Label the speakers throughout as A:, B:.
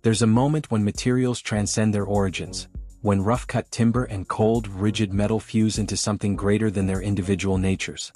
A: There's a moment when materials transcend their origins, when rough-cut timber and cold, rigid metal fuse into something greater than their individual natures.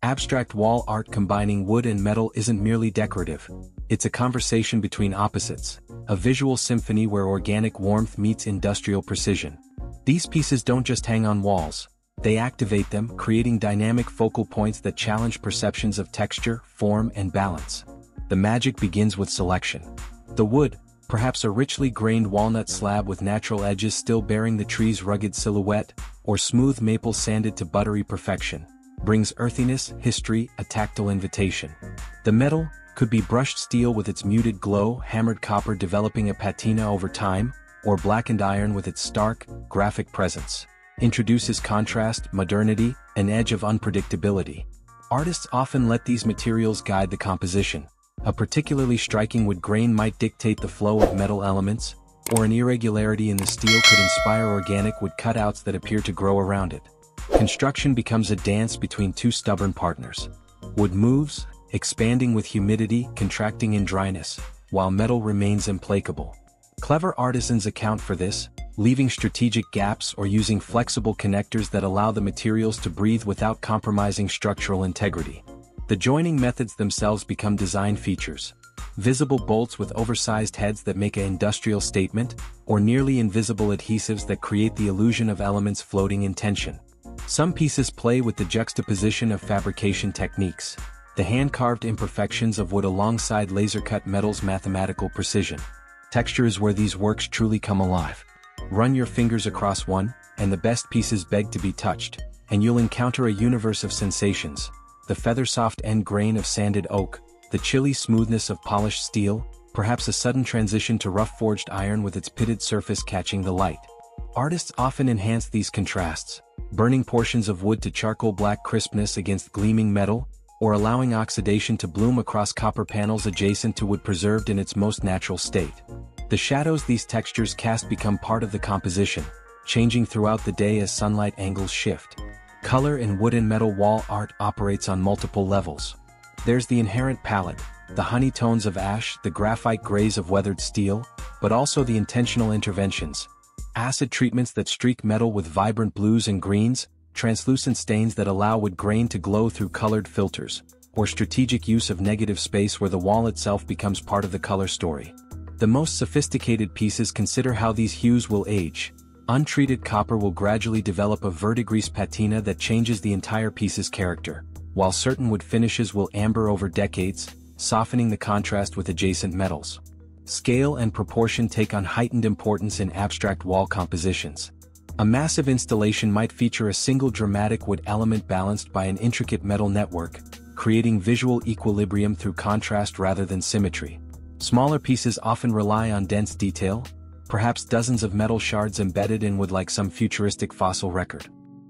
A: Abstract wall art combining wood and metal isn't merely decorative. It's a conversation between opposites, a visual symphony where organic warmth meets industrial precision. These pieces don't just hang on walls. They activate them, creating dynamic focal points that challenge perceptions of texture, form, and balance. The magic begins with selection. The wood, perhaps a richly grained walnut slab with natural edges still bearing the tree's rugged silhouette, or smooth maple sanded to buttery perfection, brings earthiness, history, a tactile invitation. The metal could be brushed steel with its muted glow, hammered copper developing a patina over time, or blackened iron with its stark, graphic presence. Introduces contrast, modernity, an edge of unpredictability. Artists often let these materials guide the composition. A particularly striking wood grain might dictate the flow of metal elements, or an irregularity in the steel could inspire organic wood cutouts that appear to grow around it. Construction becomes a dance between two stubborn partners. Wood moves, expanding with humidity, contracting in dryness, while metal remains implacable. Clever artisans account for this, leaving strategic gaps or using flexible connectors that allow the materials to breathe without compromising structural integrity. The joining methods themselves become design features. Visible bolts with oversized heads that make an industrial statement, or nearly invisible adhesives that create the illusion of elements floating in tension. Some pieces play with the juxtaposition of fabrication techniques, the hand-carved imperfections of wood alongside laser-cut metal's mathematical precision. Texture is where these works truly come alive. Run your fingers across one, and the best pieces beg to be touched, and you'll encounter a universe of sensations. The feather-soft end grain of sanded oak, the chilly smoothness of polished steel, perhaps a sudden transition to rough-forged iron with its pitted surface catching the light. Artists often enhance these contrasts, burning portions of wood to charcoal black crispness against gleaming metal, or allowing oxidation to bloom across copper panels adjacent to wood preserved in its most natural state. The shadows these textures cast become part of the composition, changing throughout the day as sunlight angles shift. Color in wood and metal wall art operates on multiple levels. There's the inherent palette, the honey tones of ash, the graphite grays of weathered steel, but also the intentional interventions. Acid treatments that streak metal with vibrant blues and greens, translucent stains that allow wood grain to glow through colored filters, or strategic use of negative space where the wall itself becomes part of the color story. The most sophisticated pieces consider how these hues will age. Untreated copper will gradually develop a verdigris patina that changes the entire piece's character, while certain wood finishes will amber over decades, softening the contrast with adjacent metals. Scale and proportion take on heightened importance in abstract wall compositions. A massive installation might feature a single dramatic wood element balanced by an intricate metal network, creating visual equilibrium through contrast rather than symmetry. Smaller pieces often rely on dense detail, perhaps dozens of metal shards embedded in wood like some futuristic fossil record.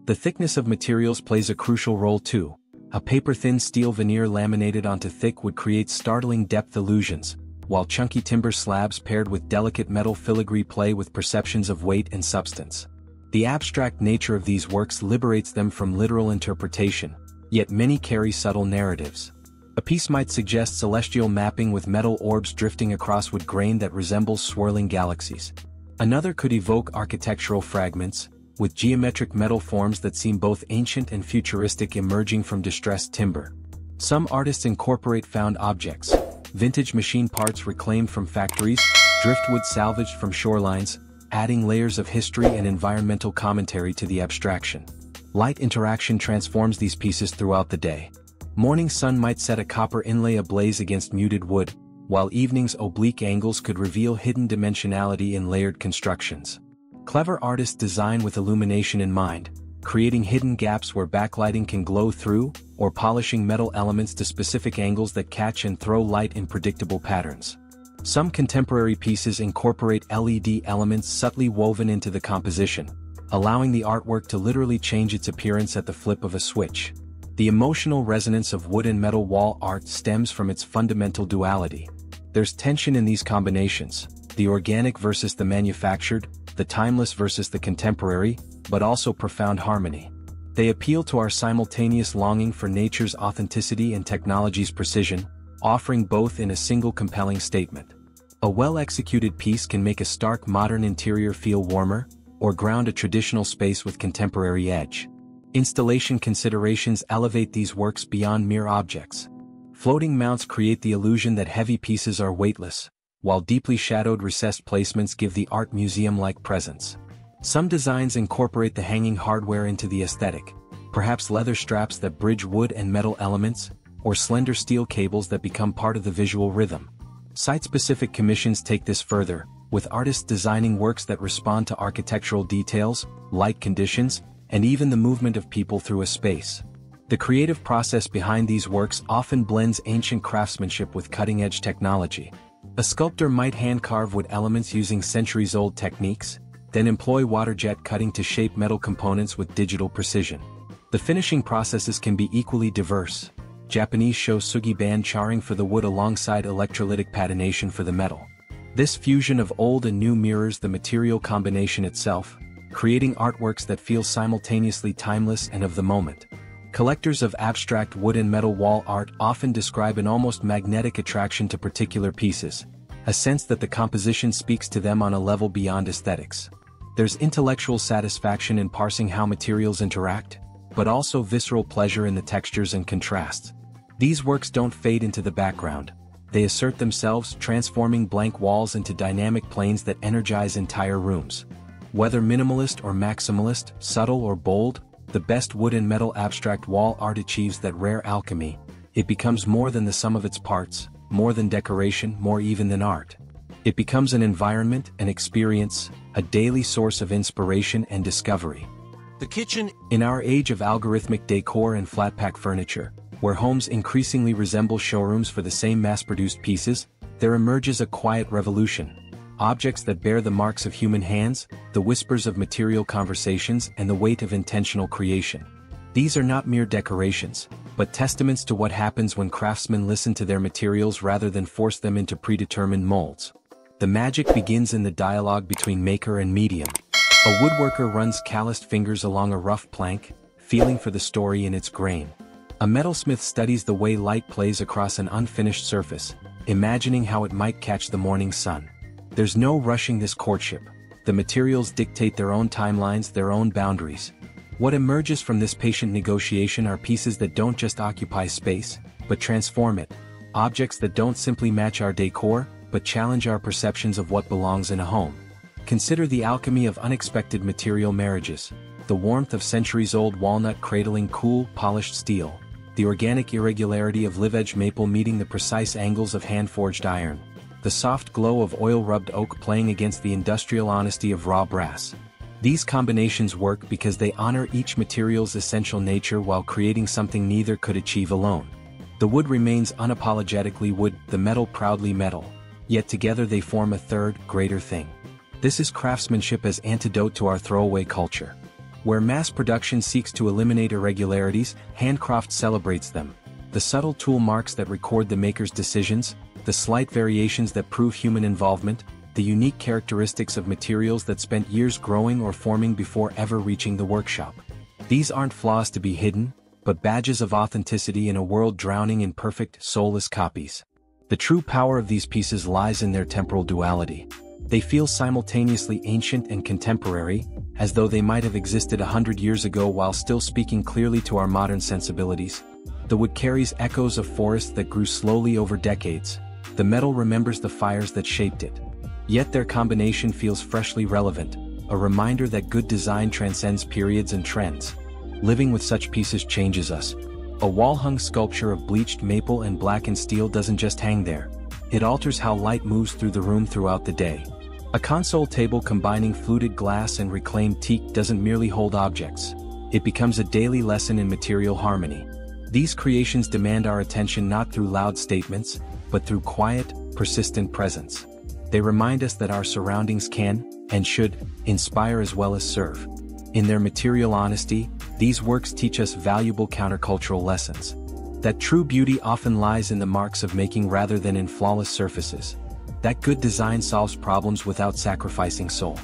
A: The thickness of materials plays a crucial role too. A paper-thin steel veneer laminated onto thick wood creates startling depth illusions, while chunky timber slabs paired with delicate metal filigree play with perceptions of weight and substance. The abstract nature of these works liberates them from literal interpretation, yet many carry subtle narratives. A piece might suggest celestial mapping with metal orbs drifting across wood grain that resembles swirling galaxies. Another could evoke architectural fragments, with geometric metal forms that seem both ancient and futuristic emerging from distressed timber. Some artists incorporate found objects, vintage machine parts reclaimed from factories, driftwood salvaged from shorelines, adding layers of history and environmental commentary to the abstraction. Light interaction transforms these pieces throughout the day. Morning sun might set a copper inlay ablaze against muted wood, while evening's oblique angles could reveal hidden dimensionality in layered constructions. Clever artists design with illumination in mind, creating hidden gaps where backlighting can glow through, or polishing metal elements to specific angles that catch and throw light in predictable patterns. Some contemporary pieces incorporate LED elements subtly woven into the composition, allowing the artwork to literally change its appearance at the flip of a switch. The emotional resonance of wood and metal wall art stems from its fundamental duality. There's tension in these combinations, the organic versus the manufactured, the timeless versus the contemporary, but also profound harmony. They appeal to our simultaneous longing for nature's authenticity and technology's precision, offering both in a single compelling statement. A well-executed piece can make a stark modern interior feel warmer, or ground a traditional space with contemporary edge. Installation considerations elevate these works beyond mere objects. Floating mounts create the illusion that heavy pieces are weightless, while deeply shadowed recessed placements give the art museum-like presence. Some designs incorporate the hanging hardware into the aesthetic, perhaps leather straps that bridge wood and metal elements, or slender steel cables that become part of the visual rhythm. Site-specific commissions take this further, with artists designing works that respond to architectural details, light conditions, and even the movement of people through a space. The creative process behind these works often blends ancient craftsmanship with cutting-edge technology. A sculptor might hand-carve wood elements using centuries-old techniques, then employ water-jet cutting to shape metal components with digital precision. The finishing processes can be equally diverse. Japanese show sugi band charring for the wood alongside electrolytic patination for the metal. This fusion of old and new mirrors the material combination itself, creating artworks that feel simultaneously timeless and of the moment. Collectors of abstract wood and metal wall art often describe an almost magnetic attraction to particular pieces, a sense that the composition speaks to them on a level beyond aesthetics. There's intellectual satisfaction in parsing how materials interact, but also visceral pleasure in the textures and contrasts. These works don't fade into the background. They assert themselves, transforming blank walls into dynamic planes that energize entire rooms. Whether minimalist or maximalist, subtle or bold, the best wood and metal abstract wall art achieves that rare alchemy. It becomes more than the sum of its parts, more than decoration, more even than art. It becomes an environment, an experience, a daily source of inspiration and discovery.
B: The kitchen.
A: In our age of algorithmic decor and flat-pack furniture, where homes increasingly resemble showrooms for the same mass-produced pieces, there emerges a quiet revolution. Objects that bear the marks of human hands, the whispers of material conversations, and the weight of intentional creation. These are not mere decorations, but testaments to what happens when craftsmen listen to their materials rather than force them into predetermined molds. The magic begins in the dialogue between maker and medium. A woodworker runs calloused fingers along a rough plank, feeling for the story in its grain. A metalsmith studies the way light plays across an unfinished surface, imagining how it might catch the morning sun. There's no rushing this courtship. The materials dictate their own timelines, their own boundaries. What emerges from this patient negotiation are pieces that don't just occupy space, but transform it. Objects that don't simply match our decor, but challenge our perceptions of what belongs in a home. Consider the alchemy of unexpected material marriages, the warmth of centuries-old walnut cradling cool, polished steel, the organic irregularity of live-edge maple meeting the precise angles of hand-forged iron, the soft glow of oil-rubbed oak playing against the industrial honesty of raw brass. These combinations work because they honor each material's essential nature while creating something neither could achieve alone. The wood remains unapologetically wood, the metal proudly metal, yet together they form a third, greater thing. This is craftsmanship as antidote to our throwaway culture. Where mass production seeks to eliminate irregularities, handcraft celebrates them. The subtle tool marks that record the maker's decisions, the slight variations that prove human involvement, the unique characteristics of materials that spent years growing or forming before ever reaching the workshop. These aren't flaws to be hidden, but badges of authenticity in a world drowning in perfect, soulless copies. The true power of these pieces lies in their temporal duality. They feel simultaneously ancient and contemporary, as though they might have existed 100 years ago while still speaking clearly to our modern sensibilities. The wood carries echoes of forests that grew slowly over decades. The metal remembers the fires that shaped it. Yet their combination feels freshly relevant, a reminder that good design transcends periods and trends. Living with such pieces changes us. A wall-hung sculpture of bleached maple and blackened steel doesn't just hang there. It alters how light moves through the room throughout the day. A console table combining fluted glass and reclaimed teak doesn't merely hold objects. It becomes a daily lesson in material harmony. These creations demand our attention not through loud statements, but through quiet, persistent presence. They remind us that our surroundings can, and should, inspire as well as serve. In their material honesty, these works teach us valuable countercultural lessons. That true beauty often lies in the marks of making rather than in flawless surfaces. That good design solves problems without sacrificing soul.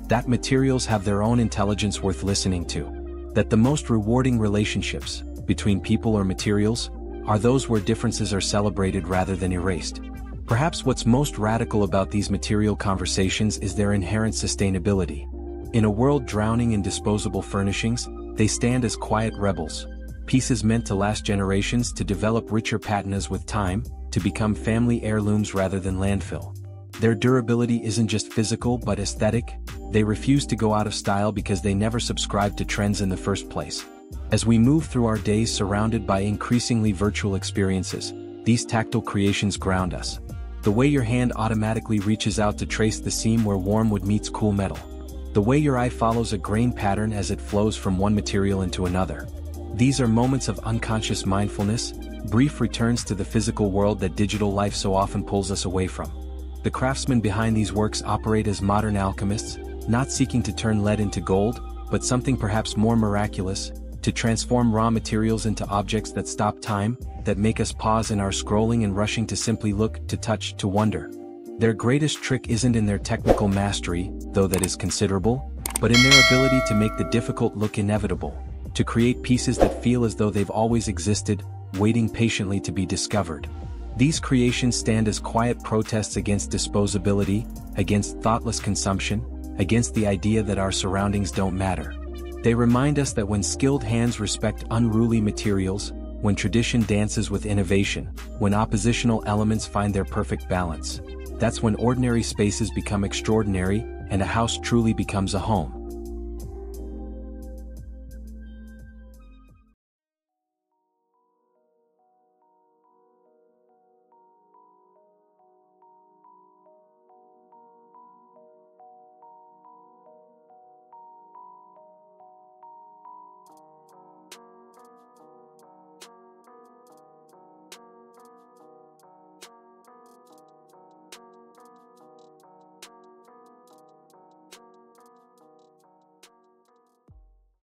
A: That materials have their own intelligence worth listening to. That the most rewarding relationships, between people or materials, are those where differences are celebrated rather than erased. Perhaps what's most radical about these material conversations is their inherent sustainability. In a world drowning in disposable furnishings, they stand as quiet rebels. Pieces meant to last generations, to develop richer patinas with time, to become family heirlooms rather than landfill. Their durability isn't just physical but aesthetic. They refuse to go out of style because they never subscribed to trends in the first place. As we move through our days surrounded by increasingly virtual experiences, these tactile creations ground us. The way your hand automatically reaches out to trace the seam where warm wood meets cool metal. The way your eye follows a grain pattern as it flows from one material into another. These are moments of unconscious mindfulness, brief returns to the physical world that digital life so often pulls us away from. The craftsmen behind these works operate as modern alchemists, not seeking to turn lead into gold, but something perhaps more miraculous, to transform raw materials into objects that stop time, that make us pause in our scrolling and rushing to simply look, to touch, to wonder. Their greatest trick isn't in their technical mastery, though that is considerable, but in their ability to make the difficult look inevitable, to create pieces that feel as though they've always existed, waiting patiently to be discovered. These creations stand as quiet protests against disposability, against thoughtless consumption, against the idea that our surroundings don't matter. They remind us that when skilled hands respect unruly materials, when tradition dances with innovation, when oppositional elements find their perfect balance, that's when ordinary spaces become extraordinary, and a house truly becomes a home.